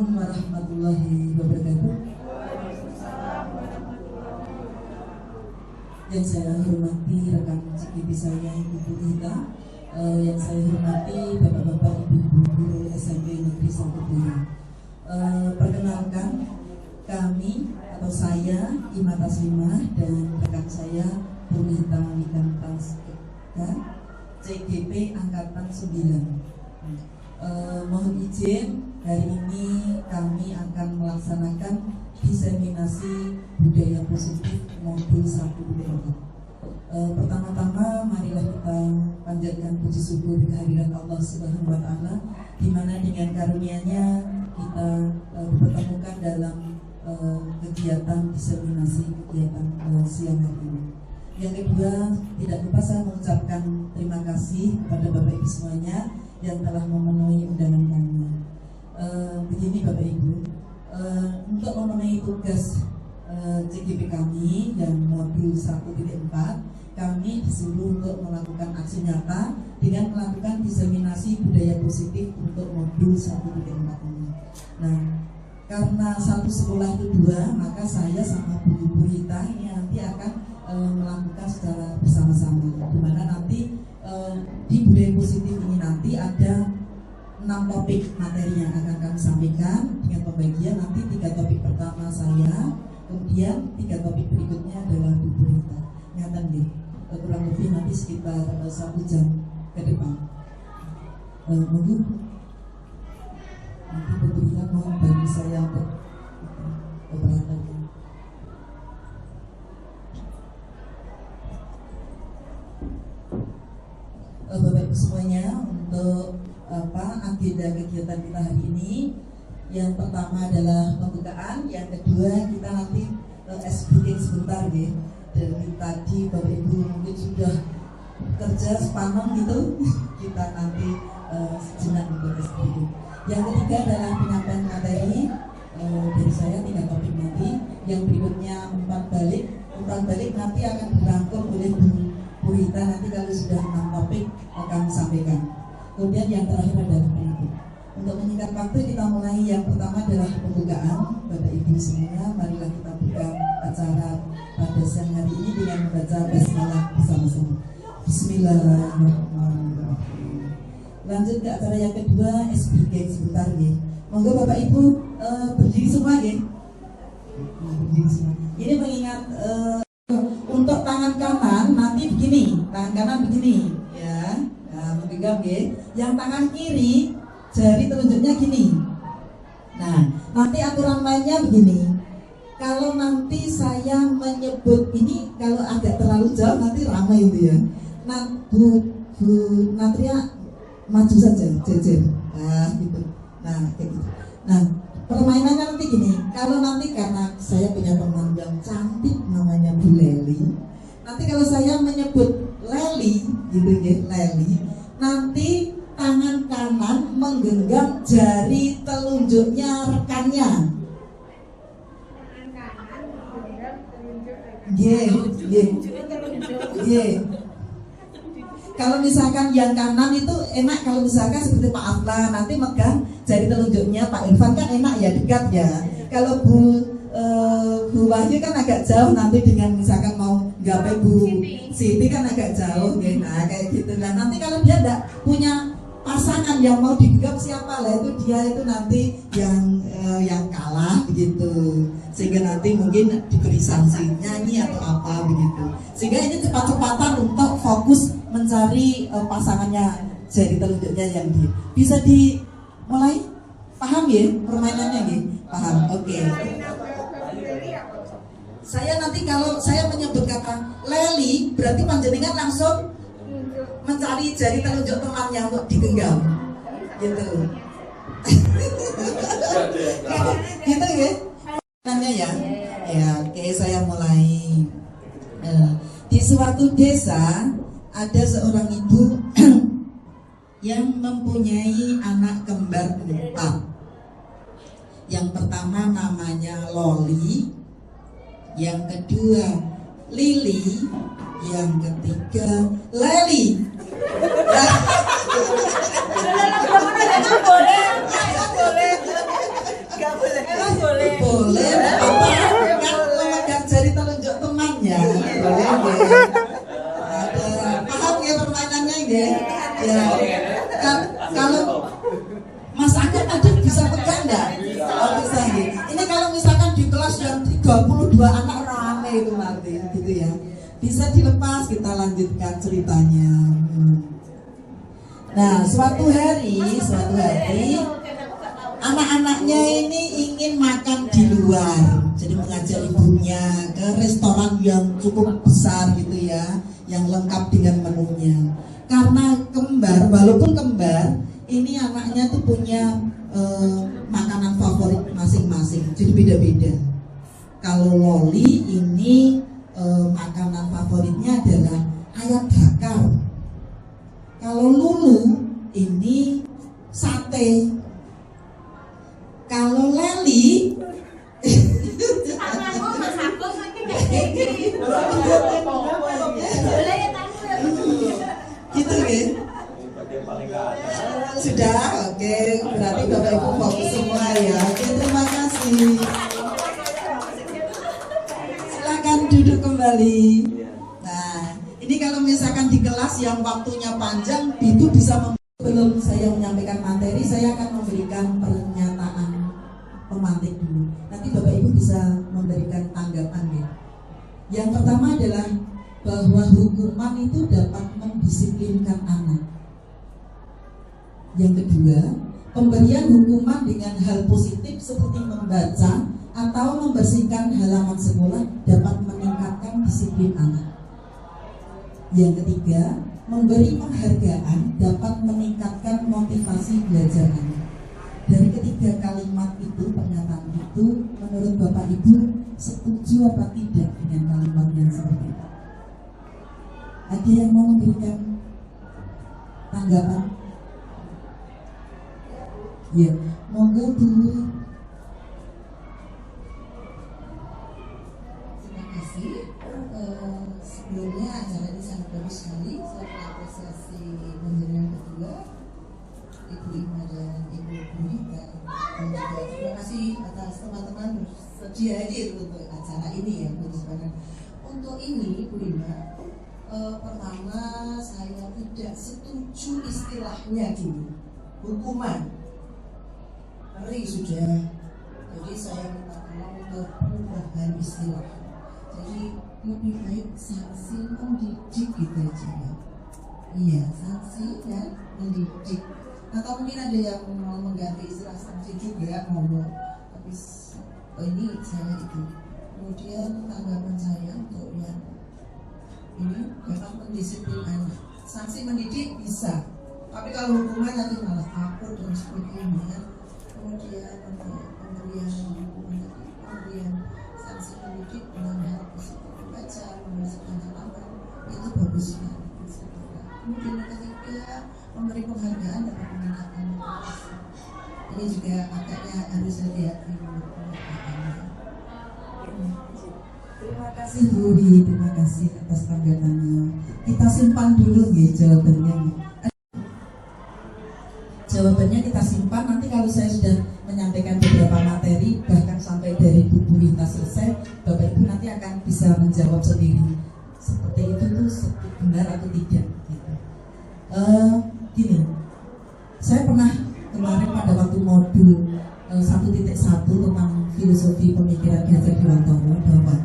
Assalamualaikum warahmatullahi wabarakatuh. Yang saya hormati rekan CGP saya, Ibu Ita, yang saya hormati Bapak-bapak, Ibu-ibu guru SMP Negeri 1 Boyo. Perkenalkan, kami atau saya Ima Taslimah dan rekan saya Purwita Wikantas CGP Angkatan 9. Mohon izin, hari ini kami akan melaksanakan diseminasi budaya positif modul 1 BPK. Pertama-tama marilah kita panjatkan puji syukur kehadirat Allah Subhanahu wa Ta'ala, di mana dengan karunia-Nya kita dipertemukan dalam kegiatan diseminasi kegiatan siang hari ini. Yang kedua, tidak lupa saya mengucapkan terima kasih kepada Bapak Ibu semuanya yang telah memenuhi undangan kami. Begini Bapak Ibu, untuk memenuhi tugas CGP kami yang modul 1.4, kami disuruh untuk melakukan aksi nyata dengan melakukan diseminasi budaya positif untuk modul 1.4 ini. Nah, karena satu sekolah itu dua, maka saya sama Bu Rita ini nanti akan melakukan secara bersama-sama, di mana nanti di budaya positif ini nanti ada 6 topik materi yang akan kami sampaikan dengan pembagian. Nanti 3 topik pertama saya, kemudian 3 topik berikutnya adalah Bu Rita. Nyatan deh, kurang lebih nanti sekitar 1 jam ke depan. Mungkin nanti Bu Rita mohon bantu saya untuk operatornya. Bapak Ibu semuanya, untuk agenda kegiatan kita hari ini, yang pertama adalah pembukaan, yang kedua kita nanti speaking sebentar ya. Dari tadi Bapak Ibu mungkin sudah kerja sepaneng gitu, kita nanti sejenak untuk speaking. Yang ketiga adalah penyampaian materi dari saya 3 topik nanti. Yang berikutnya umpan balik nanti akan dirangkum oleh Bu Rita nanti kalau sudah 6 topik akan sampaikan. Kemudian yang terakhir adalah penutup. Untuk menyingkat waktu, kita mulai. Yang pertama adalah pembukaan. Bapak Ibu semuanya, marilah kita buka acara pada siang hari ini dengan membaca basmalah bersama-sama. Bismillahirrahmanirrahim. Lanjut ke acara yang kedua, SBG sebentar ya. Monggo Bapak Ibu berdiri semua ya. Berdiri semua. Ini mengingat untuk tangan kanan nanti begini, tangan kanan begini ya, menggenggam ya. Yang tangan kiri jari telunjuknya gini. Nah, nanti aturan mainnya begini. Kalau nanti saya menyebut ini, kalau agak terlalu jauh nanti ramai itu ya. Nah, Bu Natria maju saja, jejer. Nah, gitu. Nah, kayak gitu. Nah, permainannya nanti gini. Kalau nanti karena saya punya teman yang cantik namanya Bu Leli. Nanti kalau saya menyebut Leli, gitu ya, Leli. Nanti tangan kanan menggenggam jari telunjuknya rekannya. Tangan kanan menggenggam telunjuk rekannya. Kalau misalkan yang kanan itu enak, kalau misalkan seperti Pak Afla nanti megang jari telunjuknya Pak Irfan kan enak ya, dekat ya. Kalau Bu Wahyu kan agak jauh, nanti dengan misalkan mau gapai Bu Siti kan agak jauh ya. Nah kayak gitu. Nah nanti kalau dia enggak punya pasangan yang mau digenggam siapa lah, itu dia itu nanti yang kalah begitu. Sehingga nanti mungkin diberi sanksi nyanyi atau apa begitu. Sehingga ini cepat-cepatan untuk fokus mencari pasangannya jari telunjuknya yang bisa dimulai. Paham ya permainannya ya? Paham. Oke. Saya nanti kalau saya menyebut kata Leli, berarti panjenengan langsung mencari jari telunjuk temannya untuk digenggam, gitu. Gitu ya, namanya ya. Ya, oke, saya mulai. Di suatu desa ada seorang ibu yang mempunyai anak kembar 4. Yang pertama namanya Loli, yang kedua Lili, yang ketiga Leli. ya. Ya. Kalau Mas Akep tadi bisa pegang nggak? Oh, bisa ya. Ini kalau misalkan di kelas yang 32 anak rame itu nanti gitu ya. Bisa dilepas, kita lanjutkan ceritanya. Nah, suatu hari anak-anaknya ini ingin makan di luar. Jadi mengajak ibunya ke restoran yang cukup besar gitu ya, yang lengkap dengan menunya. Karena kembar, walaupun kembar, ini anaknya tuh punya makanan favorit masing-masing. Jadi beda-beda. Kalau Loli ini makanan favoritnya adalah ayam bakar. Kalau Lulu ini sate. Kalau Leli gitu kan? Sudah, oke. Berarti Bapak Ibu fokus semua ya. Oke, terima kasih. Silakan duduk kembali. Nah, ini kalau misalkan di kelas yang waktunya panjang, itu bisa belum saya menyampaikan materi, saya akan memberikan pernyataan pemantik dulu. Nanti Bapak Ibu bisa memberikan tanggapan ya. Yang pertama adalah bahwa hukuman itu dapat mendisiplinkan anak. Yang kedua, pemberian hukuman dengan hal positif seperti membaca atau membersihkan halaman sekolah dapat meningkatkan disiplin anak. Yang ketiga, memberi penghargaan dapat meningkatkan motivasi belajar anak. Dari ketiga kalimat itu, pernyataan itu, menurut Bapak Ibu setuju apa tidak dengan kalimat yang seperti itu? Ada yang mau memberikan tanggapan? Ya, monggo dulu. Terima kasih. Sebelumnya acara ini sangat bagus sekali. Saya mengapresiasi pemberian kedua Ibu Ima dan Ibu Bunita. Dan juga terima kasih atas teman-teman bersedia hadir untuk acara ini ya, Bu Rizwana. Untuk ini, Bu Ima, pertama saya tidak setuju istilahnya dulu, hukuman. Ngeri sudah. Jadi saya minta tolong untuk perubahan istilah. Jadi lebih baik sanksi mendidik gitu aja ya. Iya, sanksi dan mendidik. Atau mungkin ada yang mau mengganti istilah sanksi juga, monggo. Tapi ini saya itu. Kemudian tanggapan saya untuk yang ini dapat mendisiplin anak. Sanksi mendidik bisa, tapi kalau hukuman nanti malah takut dan sebagainya. Kemudian pemberian sanksi mendidik dengan hal positif membaca, membersihkan halaman itu bagus sekali. Kemudian yang ketiga, memberi penghargaan dapat meningkatkan motivasi. Ini juga agaknya harus hati-hati menurut penghargaannya. Terima kasih Bu Wi, terima kasih atas tanggapannya. Kita simpan dulu ya jawabannya. Jawabannya kita simpan, nanti kalau saya sudah menyampaikan beberapa materi, bahkan sampai dari Bu Rita selesai, Bapak Ibu nanti akan bisa menjawab sendiri. Seperti itu tuh benar atau tidak gitu. Gini, saya pernah kemarin pada waktu modul 1.1 tentang filosofi pemikiran Ki Hajar Dewantara bahwa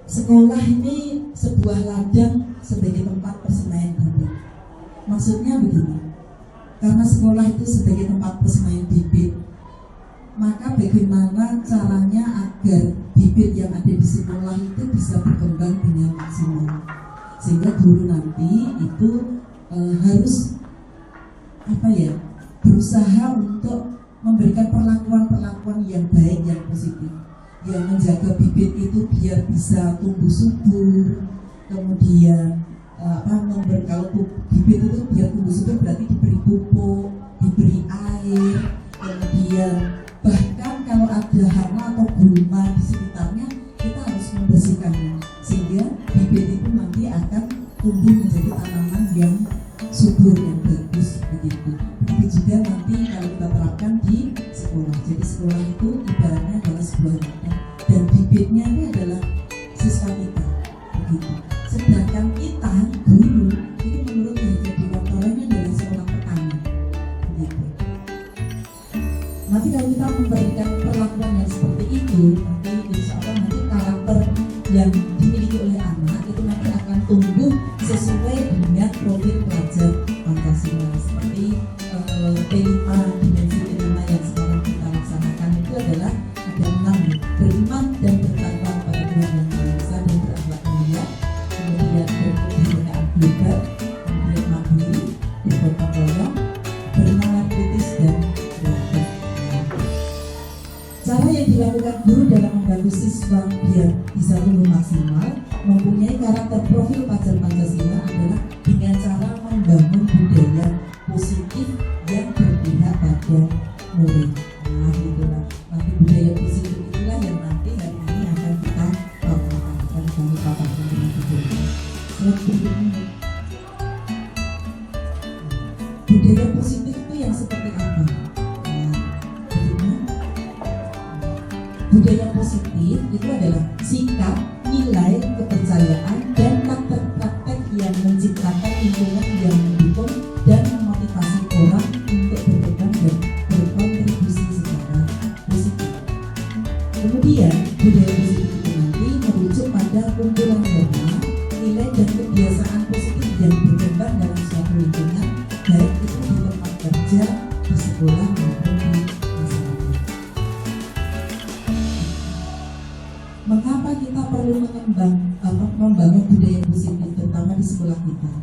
sekolah ini sebuah ladang sebagai tempat persemaian bibit. Maksudnya begini, karena sekolah itu sebagai tempat persemaian bibit, maka bagaimana caranya agar bibit yang ada di sekolah itu bisa berkembang dengan maksimal, sehingga guru nanti itu harus berusaha untuk memberikan perlakuan yang baik, yang positif, yang menjaga bibit itu biar bisa tumbuh subur. Kemudian kalau bibit itu biar tumbuh subur berarti diberi pupuk, diberi air, kemudian bahkan kalau ada hama atau gulma di sekitarnya kita harus membersihkannya sehingga bibit itu nanti akan tumbuh menjadi tanaman yang subur, yang bagus begitu. Begitu juga nanti kalau kita terapkan di sekolah. Jadi sekolah itu ibaratnya adalah sebuah ladang dan bibitnya ini adalah siswa kita begitu. Sedangkan kita guru itu menurut Ki Hajar Dewantara kalau kita memberikan perlakuan yang seperti itu, nanti insya Allah nanti karakter yang dimiliki oleh anak itu nanti akan tumbuh sesuai dengan profil pelajar Pancasila. Seperti P5, dimensi P5 yang sekarang kita laksanakan itu adalah ada 6, beriman dan bertakwa pada Tuhan Yang Maha Esa dan berakhlak mulia, kemudian berkebinekaan global, kemudian mandiri, bergotong royong, bernalar kritis dan kreatif. Cara yang dilakukan guru dalam membantu siswa biar bisa tumbuh maksimal, mempunyai karakter profil pelajar Pancasila adalah dengan cara membangun budaya positif yang berpihak pada murid. Nah, itulah nanti budaya positif itulah yang nanti hari ini akan kita paparkan, kami paparkan dengan budaya. Berikutnya, budaya positif itu yang seperti apa? Nah, berikutnya, budaya positif itu adalah sikap, nilai, kepercayaan, dan praktek-praktek yang menciptakan lingkungan yang mendukung dan memotivasi orang untuk berkembang dan berkontribusi secara positif. Kemudian budaya positif itu nanti merujuk pada kumpulan norma, nilai dan kebiasaan positif yang berkembang dalam suatu lingkungan, baik itu di tempat kerja, di sekolah maupun di masyarakat. Mengapa kita perlu membangun budaya positif terutama di sekolah kita?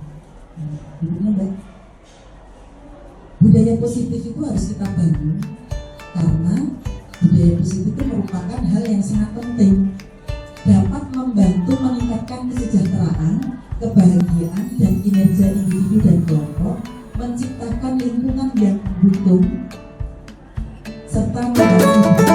Budaya positif itu harus kita bangun karena budaya positif itu merupakan hal yang sangat penting, dapat membantu meningkatkan kesejahteraan, kebahagiaan, dan kinerja individu dan kelompok, menciptakan lingkungan yang mendukung, serta membangun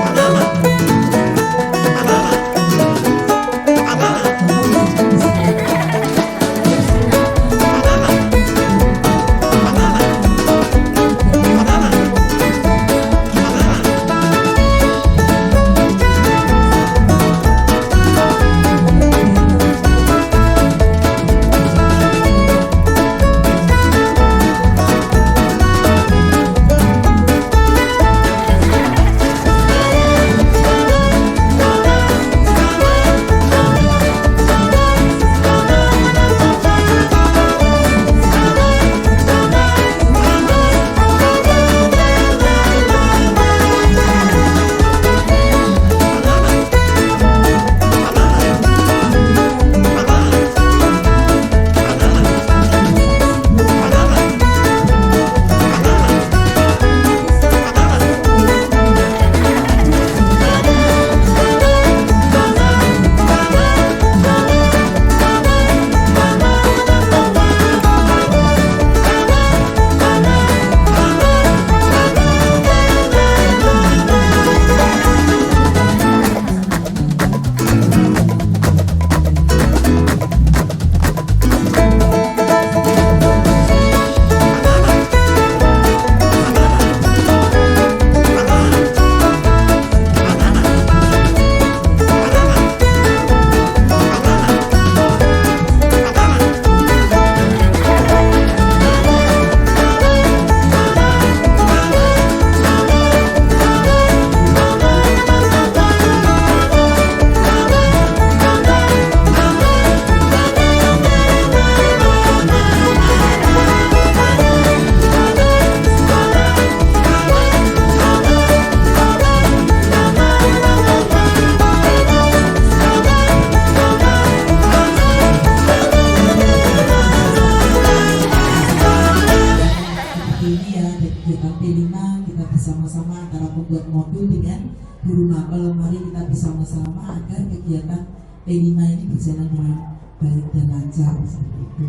bersama-sama antara pembuat modul dengan guru mapel. Mari kita bersama-sama agar kegiatan P5 ini berjalan dengan baik dan lancar seperti itu.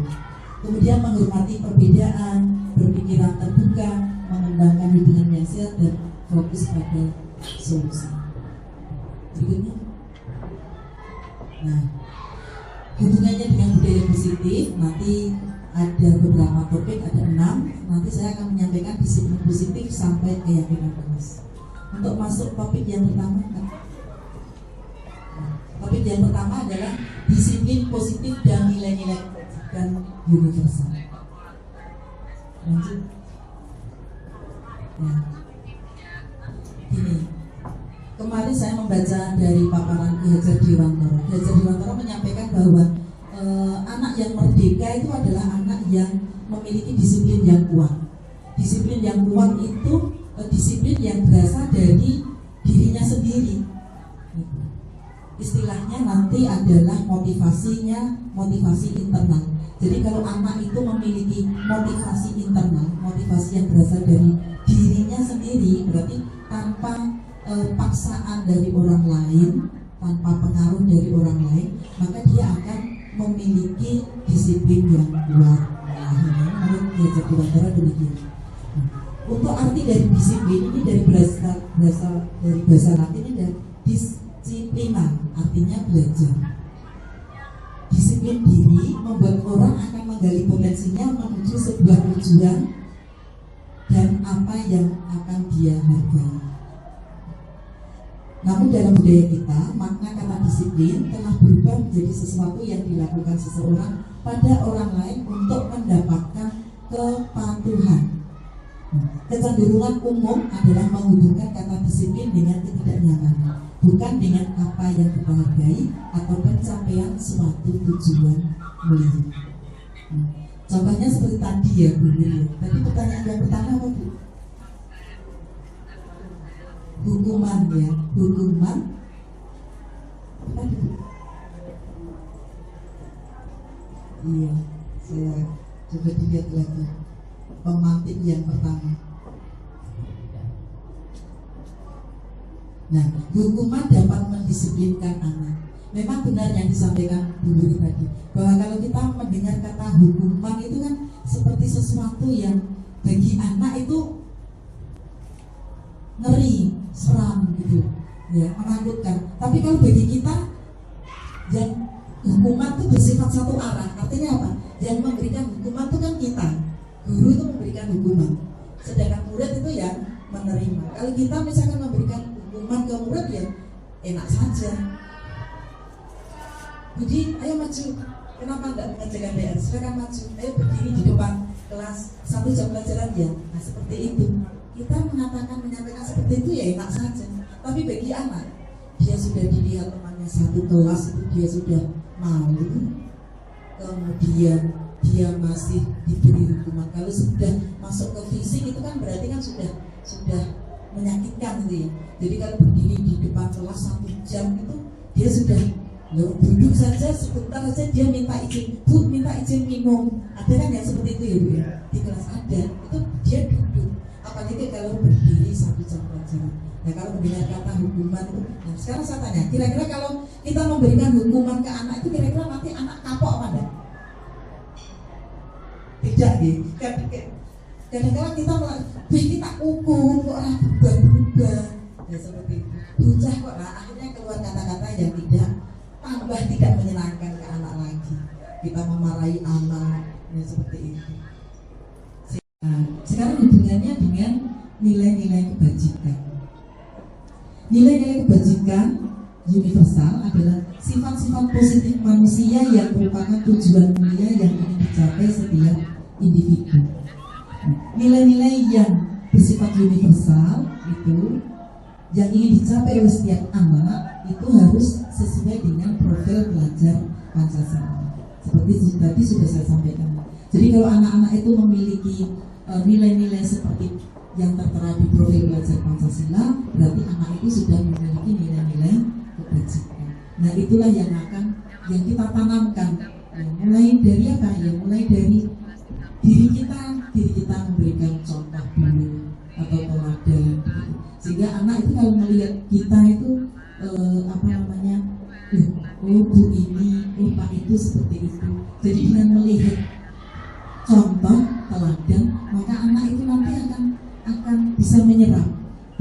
Kemudian menghormati perbedaan, berpikiran terbuka, mengembangkan hubungan yang sehat dan fokus pada solusi. Berikutnya, nah hubungannya dengan budaya positif nanti ada beberapa topik, ada 6. Nanti saya akan menyampaikan disiplin positif sampai keyakinan penuh. Untuk masuk topik yang pertama, topik yang pertama adalah disiplin positif dan nilai-nilai dan universal. Lanjut. Ya. kemarin saya membaca dari paparan Ki Hajar Dewantara. Ki Hajar Dewantara menyampaikan bahwa anak yang merdeka itu adalah anak yang memiliki disiplin yang kuat. Disiplin yang kuat itu disiplin yang berasal dari dirinya sendiri. Istilahnya nanti adalah motivasi internal. Jadi kalau anak itu memiliki motivasi internal, motivasi yang berasal dari dirinya sendiri, berarti tanpa paksaan dari orang lain, tanpa pengaruh dari orang lain, maka dia akan memiliki disiplin yang kuat. Nah, ini menurut Ki Hajar Dewantara demikian. Untuk arti dari disiplin ini dari bahasa Latin ini dari disiplina, artinya belajar. Disiplin diri membuat orang akan menggali potensinya menuju sebuah tujuan dan apa yang akan dia hargai. Namun dalam budaya kita, makna kata disiplin telah berubah menjadi sesuatu yang dilakukan seseorang pada orang lain untuk mendapatkan kepatuhan. Kecenderungan umum adalah menghubungkan kata disiplin dengan ketidaknyamanan, bukan dengan apa yang kita hargai atau pencapaian suatu tujuan mulia. Contohnya seperti tadi ya Bu Nuril. Tadi pertanyaan yang pertama apa Bu? Hukuman ya, hukuman. Tadi Bu. Iya, saya coba dilihat lagi. Pemantik yang pertama. Nah, hukuman dapat mendisiplinkan anak. Memang benar yang disampaikan Bu Nuril tadi, bahwa kalau kita mendengar kata hukuman itu kan seperti sesuatu yang bagi anak itu ngeri, seram gitu, ya, menakutkan. Tapi kalau bagi kita yang hukuman itu bersifat satu arah, artinya apa? Yang memberikan hukuman itu kan kita, guru itu memberikan hukuman, sedangkan murid itu yang menerima. Kalau kita misalkan memberikan hukuman ke murid ya enak saja. Budi, ayo maju. Kenapa enggak mengerjakan PR? Silakan maju. Ayo berdiri di depan kelas 1 jam pelajaran ya. Nah seperti itu. Kita menyampaikan seperti itu ya enak saja. Tapi bagi anak, dia sudah dilihat temannya satu kelas itu dia sudah malu. Kemudian dia masih diberi hukuman. Kalau sudah masuk ke fisik itu kan berarti kan sudah menyakitkan gitu ya. Jadi kalau berdiri di depan kelas 1 jam itu dia sudah duduk saja sebentar saja dia minta izin, Bu minta izin minum. Ada kan yang seperti itu ya Bu ya? Di kelas ada itu dia duduk. Apalagi kalau berdiri 1 jam pelajaran. Nah kalau mendengar kata hukuman itu, nah sekarang saya tanya, kira-kira kalau kita memberikan hukuman ke anak itu kira-kira nanti anak kapok apa enggak? Tidak gitu. Kadang-kadang kita malah, kita hukum kok orang berubah-ubah. Ya seperti itu. Bocah kok lah akhirnya keluar kata-kata yang tambah tidak menyenangkan ke anak lagi. Kita memarahi anak, ya seperti itu. Nah, sekarang hubungannya dengan nilai-nilai kebajikan. Nilai-nilai kebajikan universal adalah sifat-sifat positif manusia yang merupakan tujuan mulia yang ingin dicapai setiap individu. Nilai-nilai yang bersifat universal itu yang ingin dicapai oleh setiap anak itu harus sesuai dengan profil pelajar Pancasila. Seperti tadi sudah saya sampaikan. Jadi kalau anak-anak itu memiliki nilai-nilai seperti yang tertera di profil pelajar Pancasila, berarti anak itu sudah memiliki nilai-nilai kebajikan. Nah itulah yang kita tanamkan. Ya, mulai dari apa? Ya mulai dari diri kita memberikan contoh dulu atau teladan, sehingga anak itu kalau melihat kita itu oh Bu ini, oh Pak itu seperti itu. Jadi dengan melihat contoh teladan, maka anak itu nanti akan bisa menyerap,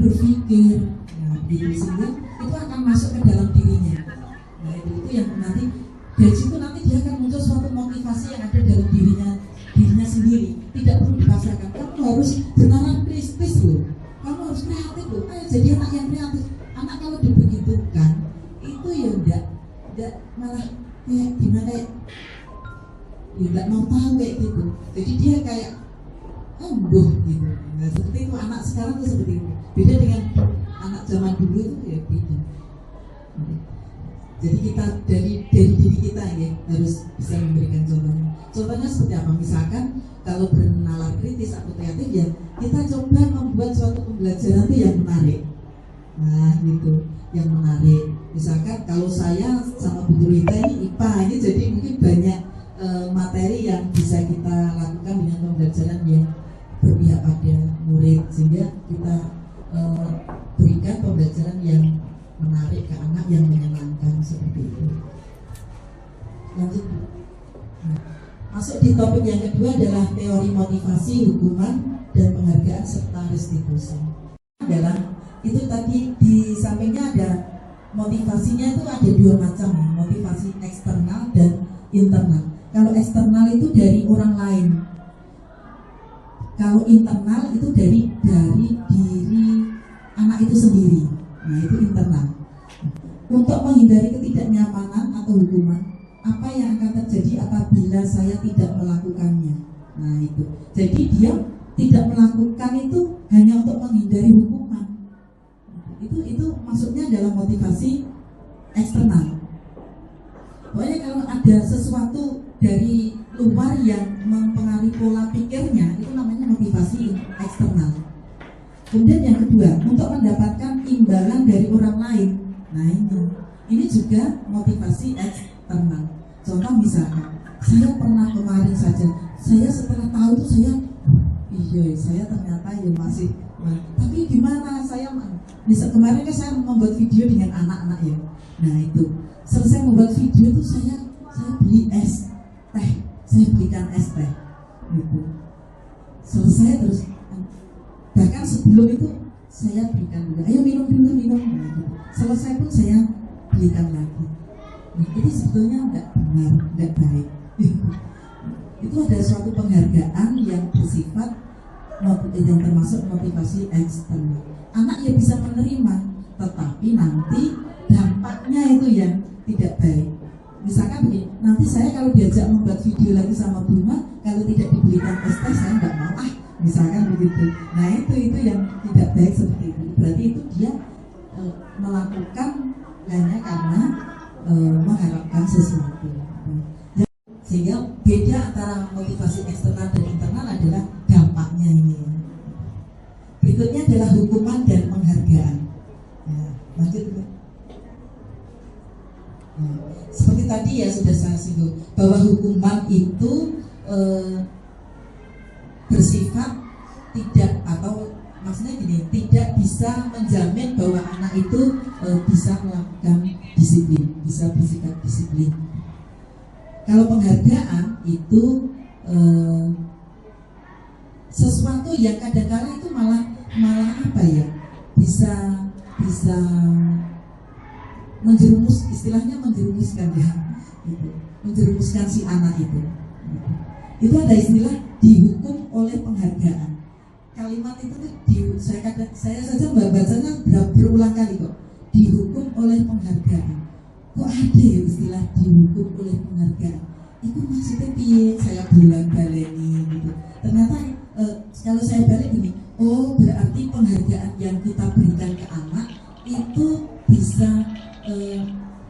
berpikir, nah, gitu, sehingga itu akan masuk ke dalam dirinya. Nah itu yang nanti dari situ nanti dia akan muncul suatu motivasi yang ada dalam dirinya sendiri, tidak perlu dipaksakan. Kamu harus benaran kritis loh, kamu harus kreatif loh. Ayo jadi anak yang kreatif. Anak kalau dibegitukan itu ya enggak malah kayak gimana ya enggak mau tahu kayak gitu. Jadi dia kayak embuh gitu. Nah seperti itu anak sekarang tuh seperti itu. Beda dengan anak zaman dulu itu ya beda. Jadi kita dari diri kita ya harus bisa memberikan contohnya. Contohnya seperti apa? Misalkan kalau bernalar kritis atau kreatif ya kita coba membuat suatu pembelajaran itu yang menarik. Nah gitu, yang menarik. Misalkan kalau saya sama Bu Rita ini IPA ini jadi mungkin banyak materi yang bisa kita lakukan dengan pembelajaran yang berpihak pada murid sehingga kita berikan pembelajaran yang menarik ke anak, yang menyenangkan seperti itu. Lanjut. Masuk di topik yang kedua adalah teori motivasi, hukuman, dan penghargaan serta restitusi. Adalah itu tadi di sampingnya ada motivasinya itu ada dua macam, motivasi eksternal dan internal. Kalau eksternal itu dari orang lain. Kalau internal itu dari diri anak itu sendiri. Nah itu internal. Untuk menghindari ketidaknyamanan atau hukuman, apa yang akan terjadi apabila saya tidak melakukannya? Nah itu. Jadi dia tidak melakukan itu hanya untuk menghindari hukuman. Itu maksudnya adalah motivasi eksternal. Pokoknya kalau ada sesuatu dari luar yang mempengaruhi pola pikirnya, itu namanya motivasi eksternal. Kemudian yang kedua, untuk mendapatkan imbalan dari orang lain. Nah ini juga motivasi eksternal. Contoh misalkan, saya pernah kemarin saja, saya setelah tahu itu saya ternyata ya masih, tapi gimana saya, kemarin kan saya membuat video dengan anak-anak ya. Nah itu, selesai membuat video itu saya beli es teh, saya belikan es teh gitu. Selesai terus, bahkan sebelum itu saya berikan juga, ayo minum dulu minum. Nah, gitu. Selesai pun saya belikan lagi. Nah, itu sebetulnya nggak benar, nggak baik. Itu ada suatu penghargaan yang bersifat yang termasuk motivasi eksternal. Anak ya bisa menerima, tetapi nanti dampaknya itu yang tidak baik. Misalkan begini, nanti saya kalau diajak membuat video lagi sama Bunga, kalau tidak dibelikan es teh saya nggak mau, misalkan begitu. Nah itu yang tidak baik seperti itu. Berarti itu dia melakukan hanya karena mengharapkan sesuatu. Sehingga beda antara motivasi eksternal dan internal adalah dampaknya ini. Berikutnya adalah hukuman dan penghargaan. Nah, lanjut. Seperti tadi ya sudah saya singgung bahwa hukuman itu bersifat tidak, atau maksudnya gini, tidak bisa menjamin bahwa anak itu bisa melakukan disiplin, bisa bersikap disiplin. Kalau penghargaan itu sesuatu yang kadang-kadang itu malah apa ya, bisa menjerumus, istilahnya menjerumuskan ya, gitu. Menjerumuskan si anak itu. Itu ada istilah dihukum oleh penghargaan. Kalimat itu saya saja bacanya berulang kali kok. Dihukum oleh penghargaan. Kok ada ya istilah dihukum oleh penghargaan? Itu maksudnya piye? Saya bulan-baleni gitu. Ternyata kalau saya balik ini, oh berarti penghargaan yang kita berikan ke anak itu bisa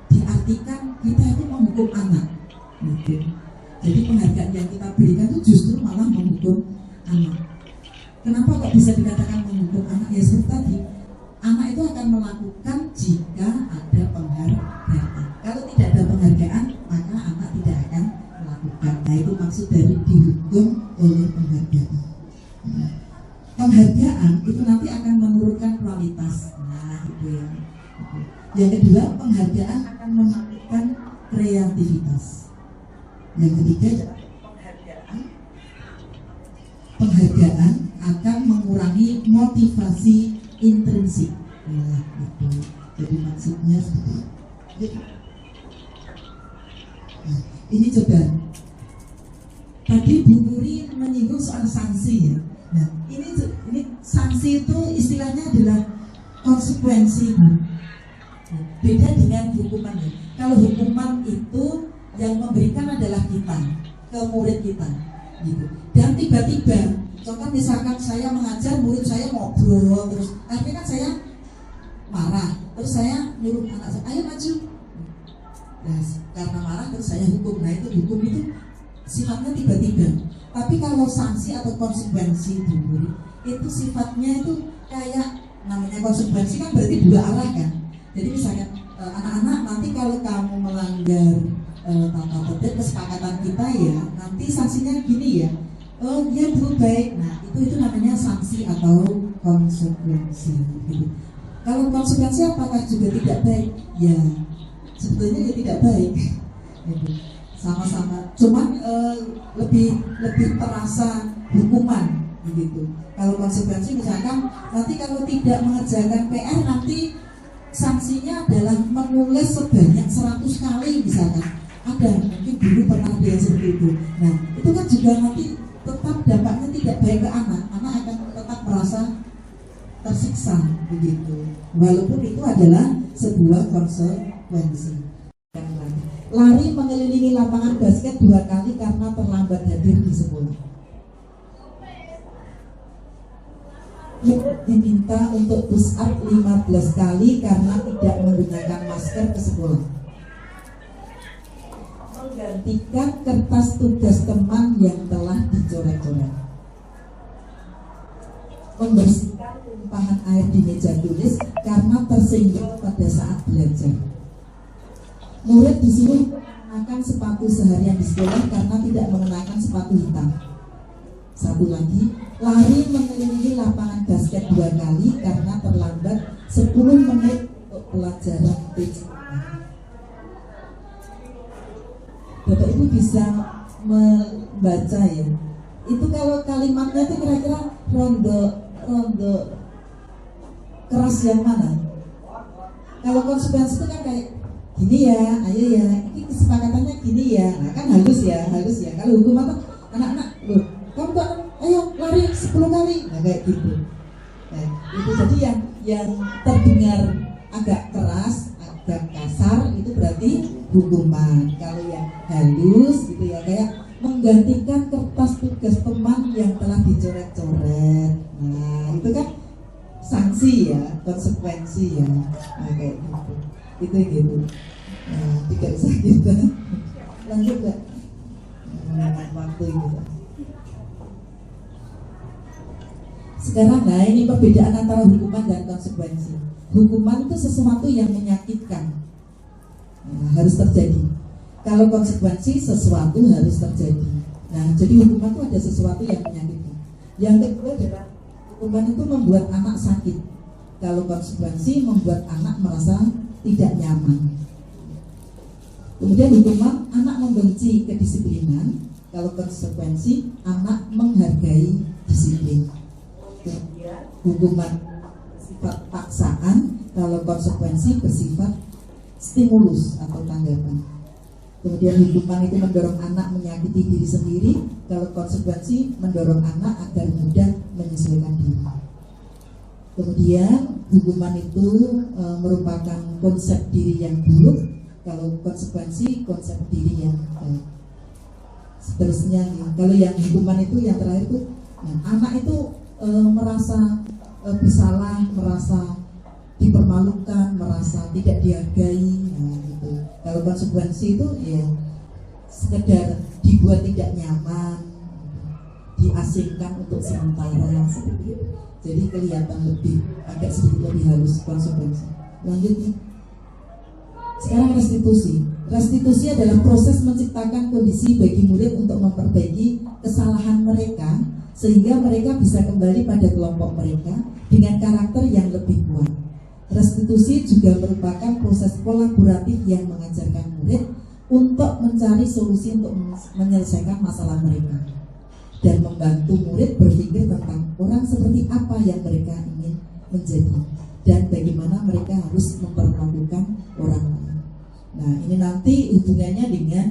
diartikan kita itu menghukum anak gitu. Jadi penghargaan yang kita berikan itu justru malah menghukum anak. Kenapa kok bisa dikatakan menghukum anak? Ya seperti tadi, anak itu akan melakukan jika ada penghargaan. Kalau tidak ada penghargaan, maka anak tidak akan melakukan. Nah itu maksud dari dihukum oleh penghargaan. Penghargaan itu nanti akan menurunkan kualitas. Nah itu ya. Yang kedua, penghargaan akan mematikan kreativitas. Yang ketiga adalah penghargaan akan mengurangi motivasi intrinsik. Nah, itu. Jadi maksudnya seperti itu. Nah, ini coba. Tadi Bu Puri menyinggung soal sanksi ya. Nah, ini sanksi itu istilahnya adalah konsekuensi. Beda dengan hukuman ya. Kalau hukuman itu yang memberikan adalah kita ke murid kita gitu. Dan tiba-tiba, contoh misalkan saya mengajar, murid saya ngobrol terus, akhirnya kan saya marah, terus saya nyuruh anak saya, ayo maju. Nah, karena marah terus saya hukum. Nah itu hukum itu sifatnya tiba-tiba. Tapi kalau sanksi atau konsekuensi dulu itu sifatnya itu kayak namanya konsekuensi kan berarti dua arah kan. Jadi misalnya anak-anak nanti kalau kamu melanggar tata tertib kesepakatan kita ya, nanti sanksinya gini ya. Oh dia dulu baik. Nah itu namanya sanksi atau konsekuensi. Gitu. Kalau konsekuensi apakah juga tidak baik? Ya sebetulnya ya tidak baik. Gitu. Sama-sama. Cuman lebih terasa hukuman begitu. Kalau konsekuensi misalkan nanti kalau tidak mengerjakan PR nanti sanksinya adalah menulis sebanyak 100 kali misalkan. Ada mungkin dulu pernah dia seperti itu. Nah itu kan juga nanti tetap dampaknya tidak baik ke anak. Anak akan tetap merasa tersiksa begitu. Walaupun itu adalah sebuah konsekuensi. Lari mengelilingi lapangan basket 2 kali karena terlambat hadir di sekolah. Murid diminta untuk push up 15 kali karena tidak menggunakan masker ke sekolah. Menggantikan kertas tugas teman yang telah dicoret-coret. Membersihkan tumpahan air di meja tulis karena tersenggol pada saat belajar. Murid disuruh mengenakan sepatu seharian di sekolah karena tidak mengenakan sepatu hitam. Satu lagi, lari mengelilingi lapangan basket 2 kali karena terlambat 10 menit untuk pelajaran PJJ. Bapak Ibu bisa membaca ya. Itu kalau kalimatnya itu kira-kira ronde keras yang mana? Kalau konsekuensi itu kan kayak gini ya, ayo ya, ini kesepakatannya gini ya. Nah kan halus ya. Kalau hukum apa? Anak-anak, loh, kamu kok ayo lari 10 kali. Nah kayak gitu. Nah, itu jadi yang terdengar agak keras, agak kasar itu berarti hukuman. Kalau yang halus gitu ya, kayak menggantikan kertas tugas teman yang telah dicoret-coret. Nah itu kan sanksi ya, konsekuensi ya. Nah kayak gitu. Itu gitu. Nah, tidak usah kita lanjut gak? Waktu gitu. Sekarang nah ini perbedaan antara hukuman dan konsekuensi. Hukuman itu sesuatu yang menyakitkan, harus terjadi. Kalau konsekuensi sesuatu harus terjadi. Nah jadi hukuman itu ada sesuatu yang menyakitkan. Yang kedua adalah hukuman itu membuat anak sakit. Kalau konsekuensi membuat anak merasa tidak nyaman. Kemudian hukuman anak membenci kedisiplinan. Kalau konsekuensi anak menghargai disiplin. Kemudian hukuman bersifat paksaan. Kalau konsekuensi bersifat stimulus atau tanggapan. Kemudian hukuman itu mendorong anak menyakiti diri sendiri. Kalau konsekuensi mendorong anak agar mudah menyesuaikan diri. Kemudian hukuman itu merupakan konsep diri yang buruk. Kalau konsekuensi konsep diri yang baik. Seterusnya kalau yang hukuman itu yang terakhir itu anak itu merasa bersalah, merasa dipermalukan, merasa tidak dihargai. Nah, gitu. Kalau konsekuensi itu ya sekedar dibuat tidak nyaman, diasingkan untuk sementara seperti itu. Jadi kelihatan lebih agak sedikit lebih halus konsekuensi. Lanjutnya. Sekarang restitusi. Restitusi adalah proses menciptakan kondisi bagi murid untuk memperbaiki kesalahan mereka sehingga mereka bisa kembali pada kelompok mereka dengan karakter yang lebih kuat. Restitusi juga merupakan proses kolaboratif yang mengajarkan murid untuk mencari solusi untuk menyelesaikan masalah mereka dan membantu murid berpikir tentang orang seperti apa yang mereka ingin menjadi dan bagaimana mereka harus memperlakukan orang lain. Nah ini nanti hubungannya dengan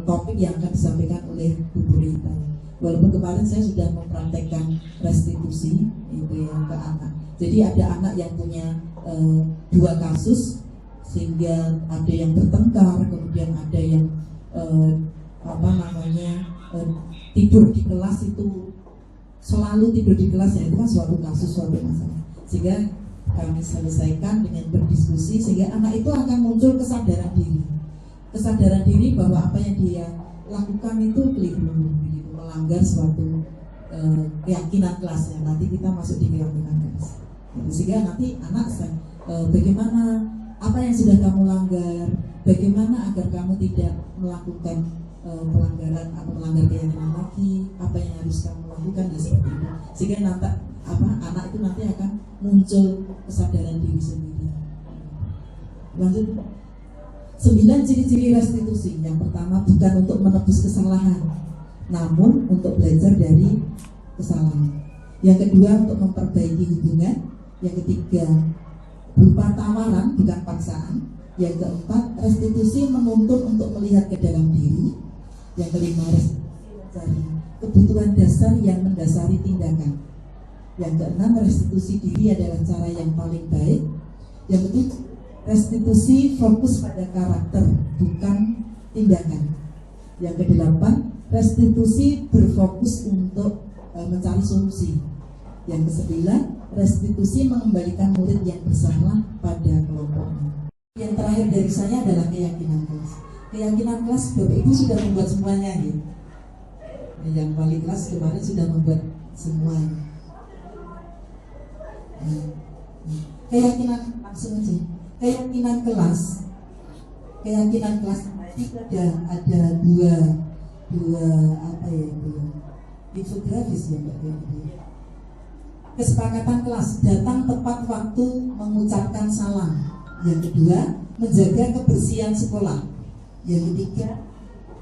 topik yang akan disampaikan oleh Bu Rita. Walaupun kemarin saya sudah mempraktekkan restitusi itu yang ke anak. Jadi ada anak yang punya 2 kasus sehingga ada yang bertengkar, kemudian ada yang tidur di kelas itu selalu tidur di kelas ya, itu kan suatu kasus, suatu masalah. Sehingga kami selesaikan dengan berdiskusi sehingga anak itu akan muncul kesadaran diri. kesadaran diri bahwa apa yang dia lakukan itu keliru, gitu, melanggar suatu keyakinan kelasnya. Nanti kita masuk di keyakinan kelas, sehingga nanti anak bagaimana apa yang sudah kamu langgar, bagaimana agar kamu tidak melakukan pelanggaran atau melanggar keyakinan lagi, apa yang harus kamu lakukan, dan seperti itu. Sehingga nanti anak itu nanti akan muncul kesadaran diri sendiri. Lanjut. 9 ciri-ciri restitusi. Yang pertama, bukan untuk menebus kesalahan, namun untuk belajar dari kesalahan. Yang kedua, untuk memperbaiki hubungan. Yang ketiga, berupa tawaran bukan paksaan. Yang keempat, restitusi menuntut untuk melihat ke dalam diri. Yang kelima, restitusi mencari kebutuhan dasar yang mendasari tindakan. Yang keenam, restitusi diri adalah cara yang paling baik. Yang ketujuh, restitusi fokus pada karakter bukan tindakan. Yang kedelapan, restitusi berfokus untuk mencari solusi. Yang kesembilan, restitusi mengembalikan murid yang bersalah pada kelompoknya. Yang terakhir dari saya adalah keyakinan kelas. Keyakinan kelas Bapak Ibu sudah membuat semuanya, gitu. Yang wali kelas kemarin sudah membuat semuanya. Keyakinan langsung aja. Keyakinan kelas itu ada dua infografis ya Mbak. Kesepakatan kelas, datang tepat waktu mengucapkan salam. Yang kedua, menjaga kebersihan sekolah. Yang ketiga,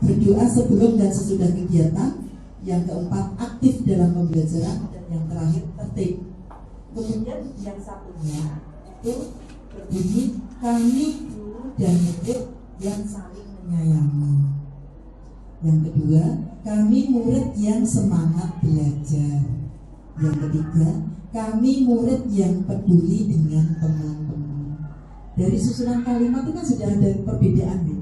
berdoa sebelum dan sesudah kegiatan. Yang keempat, aktif dalam pembelajaran. Dan yang terakhir, tertib. Kemudian yang satunya itu berbunyi, kami guru dan murid yang saling menyayangi. Yang kedua, kami murid yang semangat belajar. Yang ketiga, kami murid yang peduli dengan teman-teman. Dari susunan kalimat itu kan sudah ada perbedaan, ya?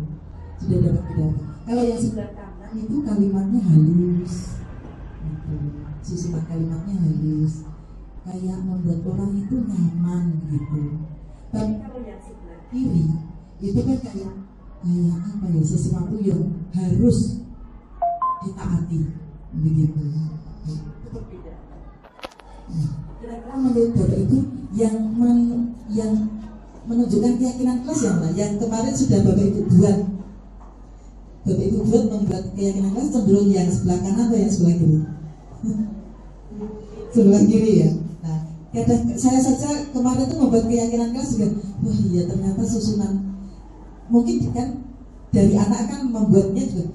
Sudah ada perbedaan. Kalau yang sebelah kanan itu kalimatnya halus, gitu. Susunan kalimatnya halus, kayak membuat orang itu nyaman, gitu. Tapi kalau yang sebelah kiri itu kan kayak apa ya, sesuatu yang harus ditaati, begitu. Itu perbedaan. Kira-kira menurut Bapak itu yang menunjukkan keyakinan kelas yang mana? Yang kemarin sudah Bapak Ibu buat. Bapak Ibu buat membuat keyakinan kelas cenderung yang sebelah kanan atau yang sebelah kiri? Sebelah kiri ya. Nah, saya saja kemarin itu membuat keyakinan kelas juga. Wah iya, ternyata susunan mungkin kan dari anak kan membuatnya juga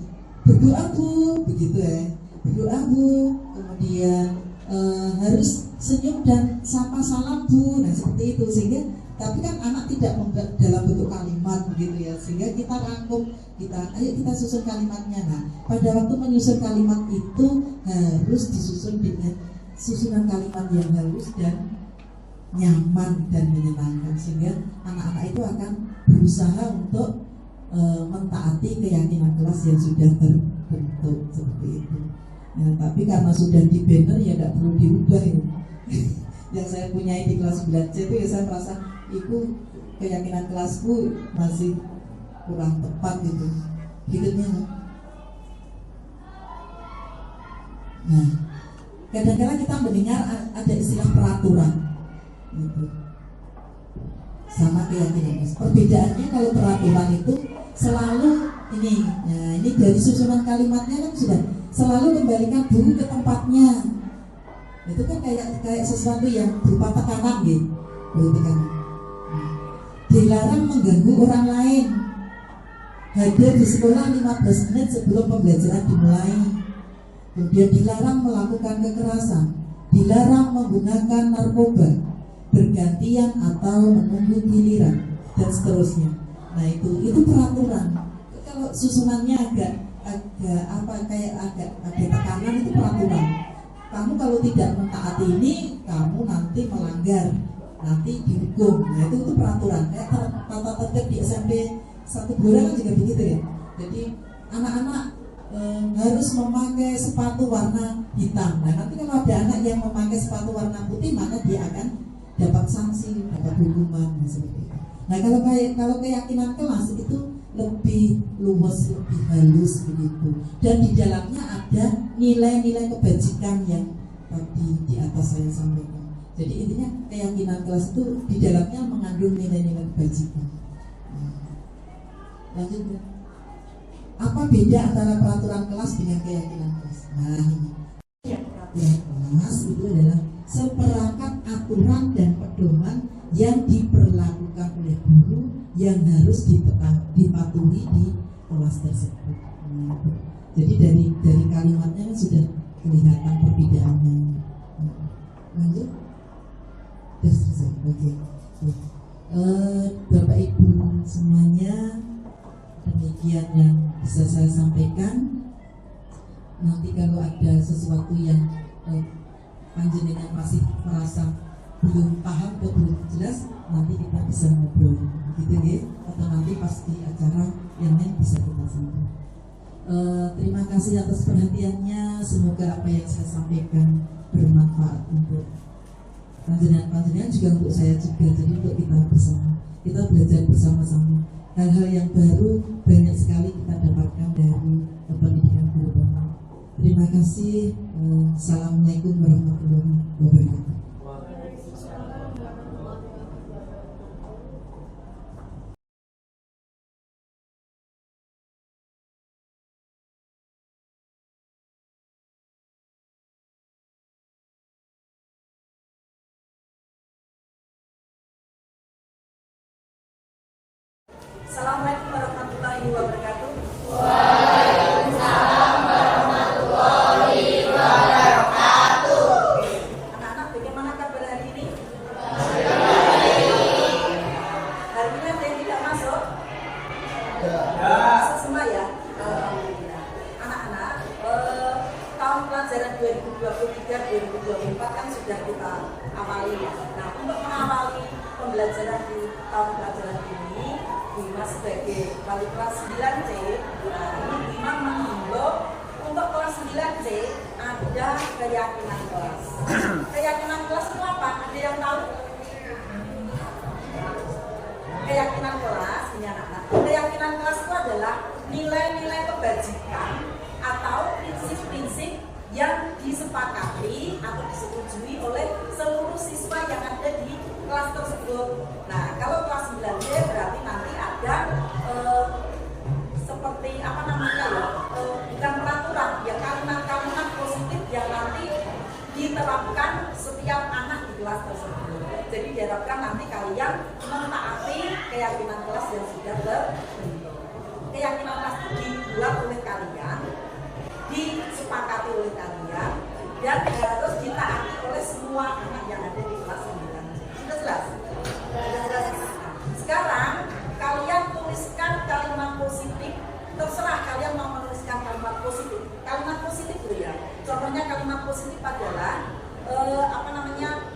berdoa Bu, begitu ya. Berdoa Bu, kemudian harus senyum dan sapa salam Bu. Nah seperti itu, sehingga tapi kan anak tidak membuat dalam bentuk kalimat begitu ya, sehingga kita rangkum, ayo kita susun kalimatnya. Nah pada waktu menyusun kalimat itu harus disusun dengan susunan kalimat yang halus dan nyaman dan menyenangkan, sehingga anak-anak itu akan berusaha untuk mentaati keyakinan kelas yang sudah terbentuk seperti itu. Nah, tapi karena sudah di banner ya tidak perlu diubah ya. Yang saya punya di kelas 9C itu ya saya merasa itu keyakinan kelasku masih kurang tepat gitu. Berikutnya. Nah, kadang-kadang kita mendengar ada istilah peraturan gitu. Sama keyakinan kelas. Perbedaannya kalau peraturan itu selalu ini. Nah, ini dari susunan kalimatnya kan sudah selalu kembalikan buku ke tempatnya. Itu kan kayak sesuatu yang berupa tekanan gitu. Dilarang mengganggu orang lain. Hadir di sekolah 15 menit sebelum pembelajaran dimulai. Kemudian dilarang melakukan kekerasan, dilarang menggunakan narkoba, bergantian atau menunggu giliran, dan seterusnya. Nah itu peraturan. Kalau susunannya agak tekanan, itu peraturan. Kamu kalau tidak mentaati ini, kamu nanti melanggar, nanti dihukum. Nah itu peraturan. Kayak tata tertib di SMP 1 Blora kan juga begitu ya. Jadi anak-anak harus memakai sepatu warna hitam. Nah nanti kalau ada anak yang memakai sepatu warna putih, maka dia akan dapat sanksi, dapat hukuman, seperti itu. Nah kalau keyakinan kelas itu lebih luas, lebih halus begitu. Dan di dalamnya ada nilai-nilai kebajikan yang tadi di atas saya sampaikan. Jadi intinya keyakinan kelas itu di dalamnya mengandung nilai-nilai kebajikan. Lanjut ya. Apa beda antara peraturan kelas dengan keyakinan kelas? Nah ini. Peraturan kelas itu adalah seperangkat aturan dan pedoman yang diperlakukan oleh guru yang harus dipatuhi di kelas tersebut. Jadi dari kalimatnya kan sudah kelihatan perbedaannya. Lanjut. Sudah selesai. Oke. Bapak Ibu semuanya, demikian yang bisa saya sampaikan. Nanti kalau ada sesuatu yang panjenengan masih merasa belum paham atau belum jelas, nanti kita bisa ngobrol gitu ya, atau nanti pas di acara yang lain bisa kita sampaikan. Terima kasih atas perhatiannya. Semoga apa yang saya sampaikan bermanfaat untuk panjenengan juga untuk saya juga. Jadi untuk kita bersama, kita belajar bersama-sama. Hal-hal yang baru banyak sekali kita dapatkan dari pendidikan global. Terima kasih. Assalamualaikum warahmatullahi wabarakatuh. Assalamualaikum warahmatullahi wabarakatuh. Waalaikumsalam warahmatullahi wabarakatuh. Anak-anak, bagaimana kabar hari ini? Hari ini ada yang tidak masuk? Masuk semua ya? Alhamdulillah. Anak-anak, tahun pelajaran 2023-2024 kan sudah kita awali ya. Nah, untuk mengawali pembelajaran di tahun pelajaran ini, Bima sebagai wali kelas 9C, nah ini Bima menghimbau untuk kelas 9C ada keyakinan kelas. Keyakinan kelas itu apa? Ada yang tahu? Keyakinan kelas, ini anak-anak. Keyakinan kelas itu adalah nilai-nilai kebajikan atau prinsip-prinsip yang disepakati atau disetujui oleh seluruh siswa yang ada di kelas tersebut. Nah, kalau kelas 9C berarti nanti ada seperti apa namanya ya, bukan peraturan, ya kalimat-kalimat positif yang nanti diterapkan setiap anak di kelas tersebut. Jadi diharapkan nanti kalian mentaati keyakinan kelas yang sudah terbentuk. Keyakinan kelas dibuat oleh kalian, disepakati oleh kalian, dan harus ditaati oleh semua anak yang ada di kelas 9. Sudah jelas? Sudah jelas. Sekarang kalian tuliskan kalimat positif. Terserah kalian mau menuliskan kalimat positif. Kalimat positif itu ya. Contohnya kalimat positif adalah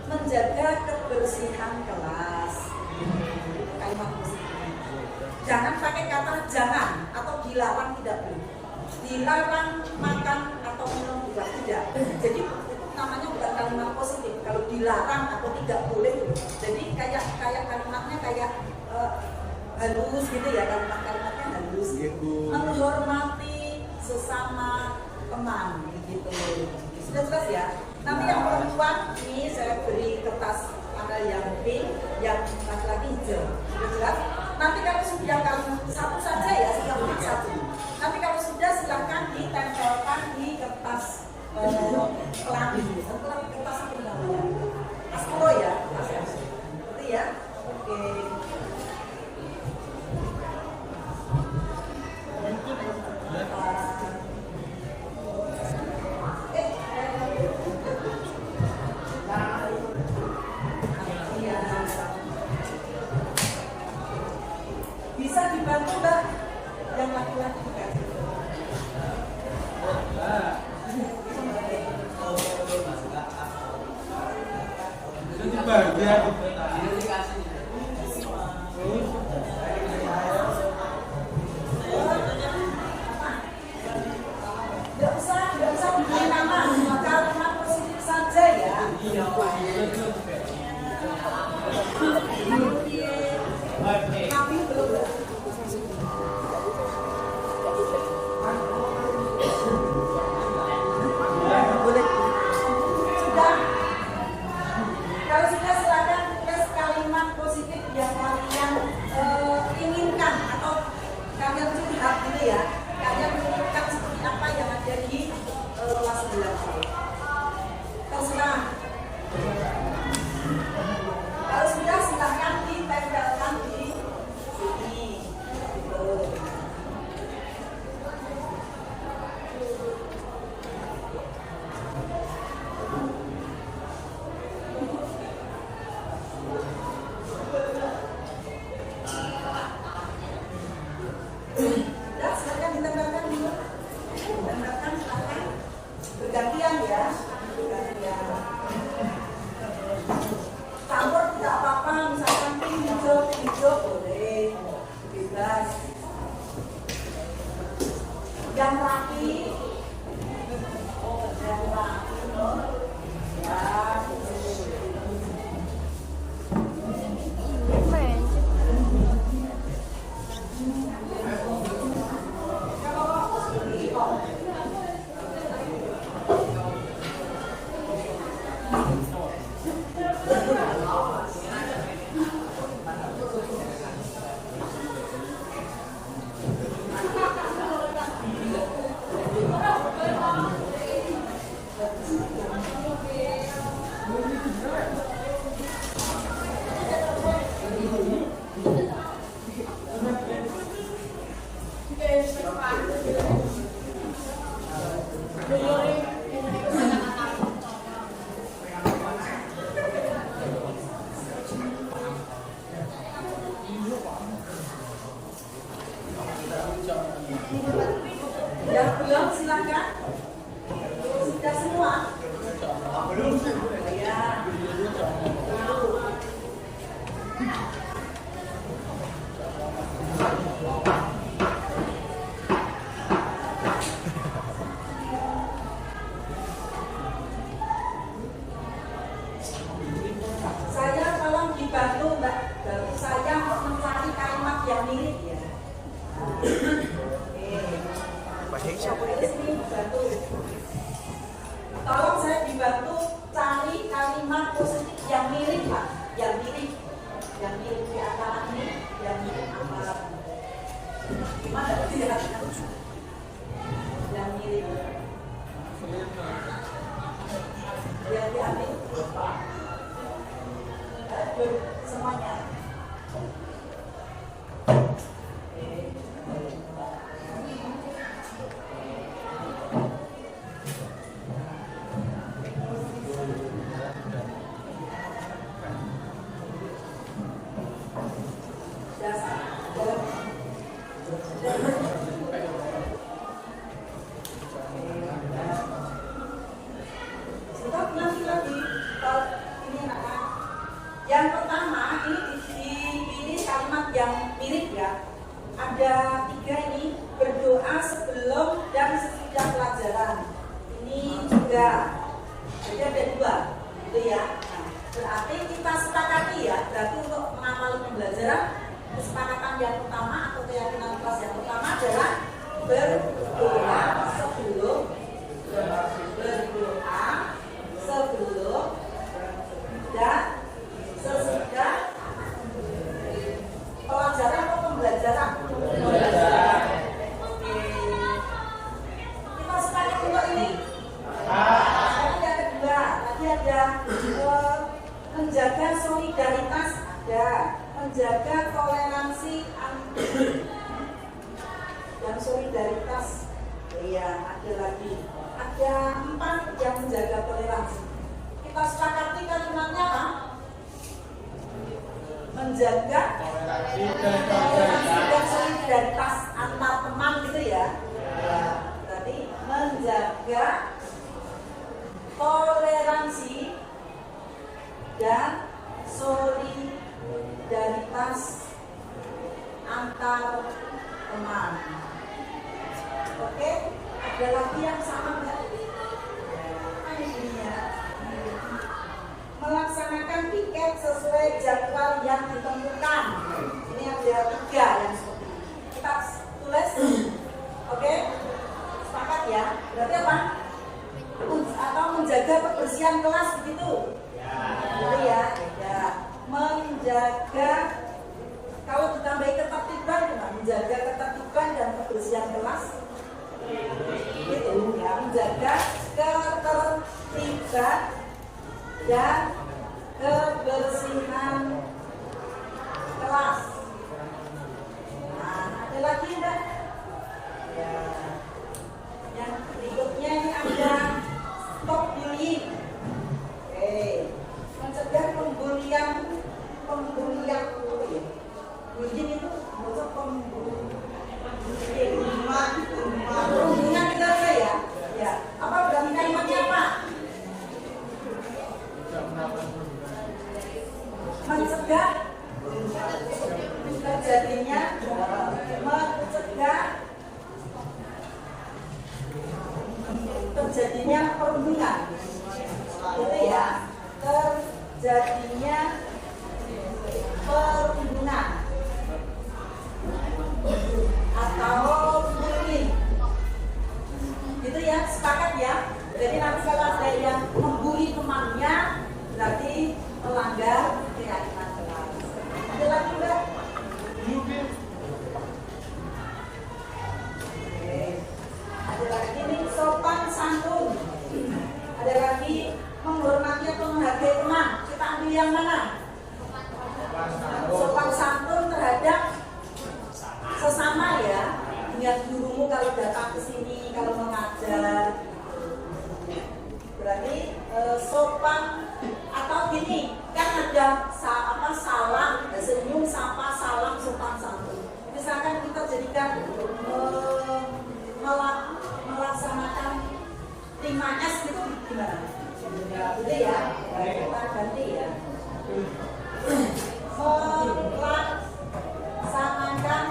menjaga kebersihan kelas. Kalimat positif. Jangan pakai kata jangan atau dilarang, tidak boleh. Dilarang makan atau minum juga tidak. Jadi itu namanya bukan kalimat positif. Kalau dilarang atau tidak boleh, jadi kayak kalimatnya kayak halus gitu ya, kalimatnya halus. Menghormati sesama teman gitu. Sudah jelas ya. Nanti yang perempuan ini saya beri kertas tanggal yang pink, yang laki-laki hijau. Sudah jelas. Nanti kalau sudah kalimat satu saja ya, setiap anak satu. Nanti kalau sudah silakan ditempelkan di kertas pelangi. Kertas apa namanya? Aspro ya. Itu ya. Oke. Bisa dibantu Mbak yang laki-laki juga. Nggak usah diberi nama, kalimat positif saja ya. Kami belum. Yang belum silakan. Sudah semua? Belum. Ya. Saya tolong dibantu Mbak. Saya untuk mencari kalimat yang mirip ya. Tolong saya dibantu cari kalimat positif yang mirip Pak, yang mirip di antara ini, yang mirip antara gimana ya? Yang mirip, yang diambil semuanya. Yang pertama ini kalimat yang mirip ya. Ada 3 ini, berdoa sebelum dan sesudah pelajaran. Ini juga, jadi ada 2 gitu ya. Nah, berarti kita sepakati ya. Berarti untuk mengamali pembelajaran, kesepakatan yang utama atau keyakinan kelas yang utama adalah berdoa sebelum dan sesudah pelajaran atau pembelajaran. Oke. Kita sepakat untuk ini. Sekarang yang kedua, tadi ada menjaga solidaritas, ada menjaga toleransi dan solidaritas. Iya, ada lagi. Ada 4 yang menjaga toleransi. Kita sepakati kalimatnya apa? Menjaga toleransi dan solidaritas antar teman gitu ya. Berarti menjaga toleransi dan solidaritas antar teman. Oke, ada lagi yang sama nggak? Ini ya. Melaksanakan piket sesuai jadwal yang ditentukan. Ini ada 3 yang seperti ini. Kita tulis, oke? Sepakat ya? Berarti apa? Atau menjaga kebersihan kelas begitu? Gitu ya. Ya. Menjaga, kalau ditambahi ketertiban, menjaga ketertiban dan kebersihan kelas. Gitu ya, menjaga ketertiban dan kebersihan kelas. Nah, ada lagi enggak? Ya. Yang berikutnya ini ada stop bullying. Oke. Mencegah pembulian. Bullying itu maksud pembulian kita ya. Ya. Apa berarti kalimatnya apa? Mencegah terjadinya perundungan, gitu ya, terjadinya perundungan atau bullying, gitu ya, sepakat ya. Jadi nanti kalau ada yang membuli temannya, berarti melanggar keyakinan kelas. Ada lagi enggak? Ada lagi nih sopan santun. Ada lagi menghormati atau menghargai teman. yang mana? Sopan santun terhadap sesama ya. Ingat gurumu kalau datang ke sini, kalau mengajar. Berarti sopan atau gini, kan ada salam, senyum, sapa, salam, sopan santun. Misalkan kita jadikan melaksanakan 5S itu gimana? Gitu ya, kita ganti ya. Melaksanakan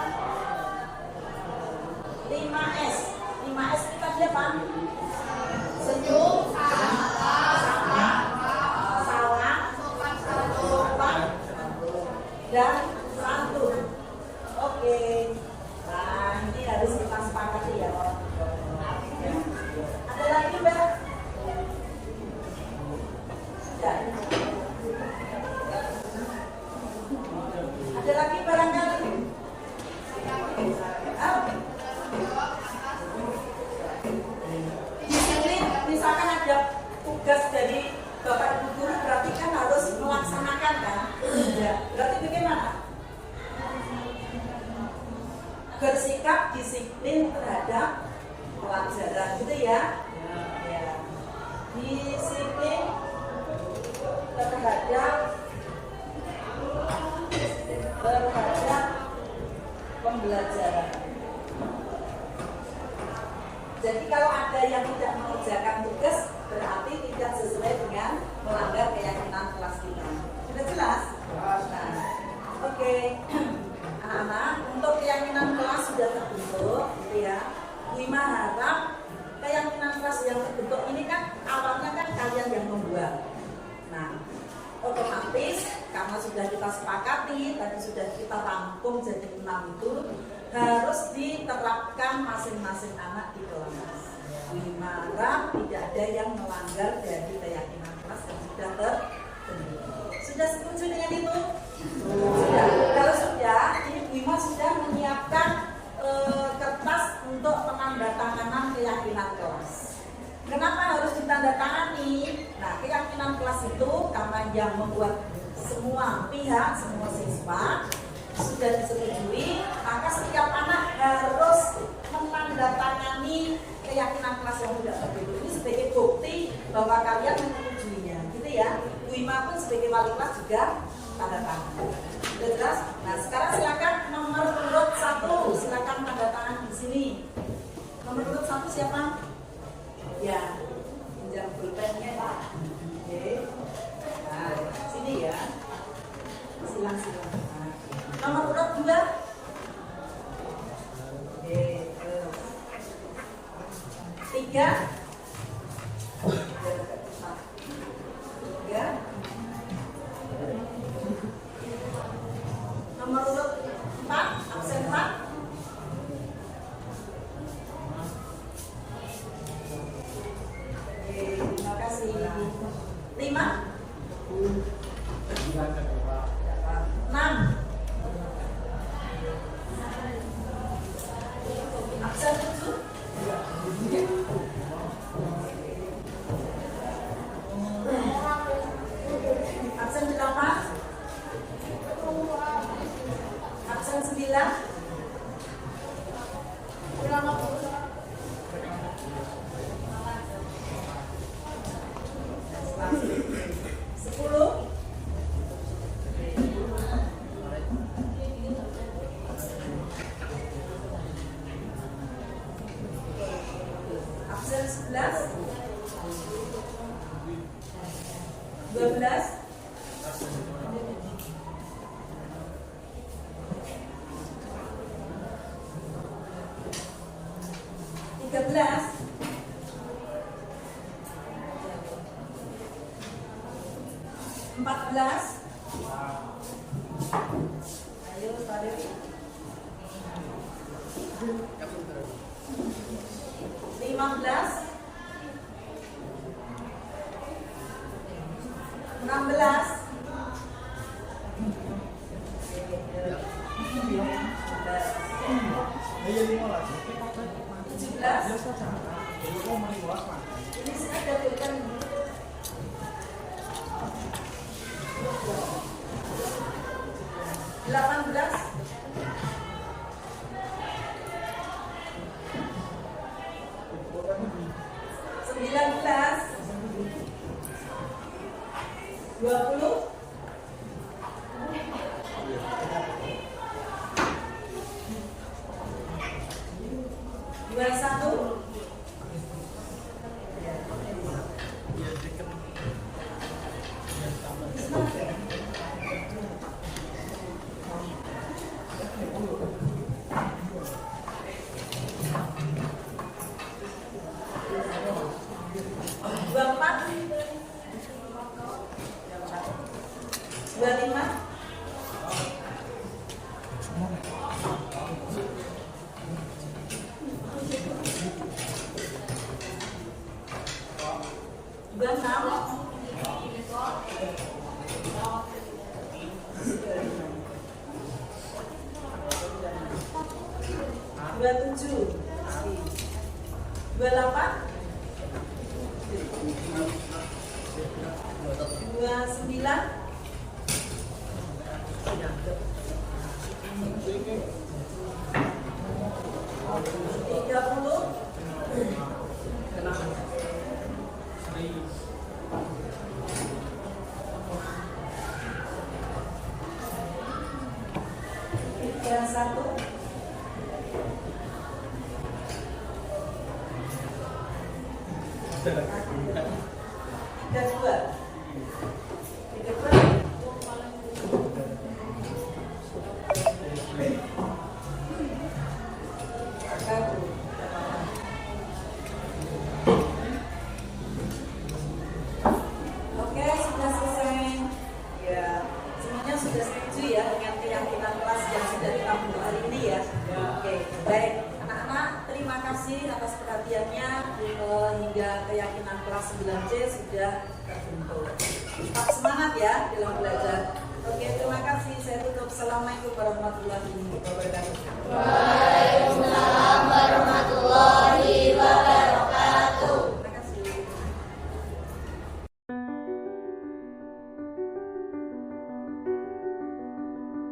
5S. 5S kita apa? Senyum, sapa, salam, sopan, dan santun. Oke. Nah, ini harus kita sepakati ya. Ada lagi, Mbak? Ya. Ada lagi barangkali? Disiplin, misalkan ada tugas dari Bapak Ibu guru, berarti kan harus melaksanakan kan? Ya, berarti bagaimana? Bersikap disiplin terhadap pelajaran, gitu ya? Ya. Disiplin terhadap pembelajaran. Jadi kalau ada yang tidak mengerjakan tugas, berarti tidak sesuai dengan melanggar keyakinan kelas kita. Sudah jelas? Nah, oke. Anak-anak, untuk keyakinan kelas sudah terbentuk, gitu ya. Wima harap keyakinan kelas yang terbentuk ini kan awalnya kan kalian yang membuat. Nah, otomatis karena sudah kita sepakati, tadi sudah kita rangkum jadi 6 itu harus diterapkan masing-masing anak di kelas. Harap tidak ada yang melanggar dari keyakinan kelas yang sudah terbentuk. Sudah setuju dengan itu? Sudah. Kalau sudah, ini Wima sudah menyiapkan kertas untuk penandatanganan keyakinan kelas. Kenapa harus ditandatangani? Nah, keyakinan kelas itu karena yang membuat semua pihak, semua siswa sudah disetujui, maka setiap anak harus menandatangani keyakinan kelas yang sudah terbentuk ini sebagai bukti bahwa kalian menyetujuinya, gitu ya. Wima pun sebagai wali kelas juga tanda tangan. Sudah jelas? Nah, sekarang silakan nomor urut 1, silakan tanda tangan di sini. Nomor urut 1 siapa? Ya, pinjam pulpennya Pak. Oke. Nah, sini ya. Silang. Nah, nomor urut 2. Oke, 3. 3. Nomor urut 4, absen 4. Terima kasih. 5. 6. Absen 7. Absen 8. Absen 9. 10. Absen 11. 12. 13. 14. Ayo, tarik. 15. 16. 17. Ini saya dapatkan 18. 18. 19. 20. 21. 24. 25. 26. 27. 28. 29. 30. 31. 32. 33. Oke, sudah selesai. Ya, semuanya sudah setuju ya dengan keyakinan kelas yang sudah kita buat hari ini ya. Oke, baik. Anak-anak, terima kasih atas perhatiannya hingga keyakinan kelas 9C sudah terbentuk. Tetap semangat ya dalam belajar. Oke, terima kasih. Saya tutup. Assalamualaikum warahmatullahi wabarakatuh.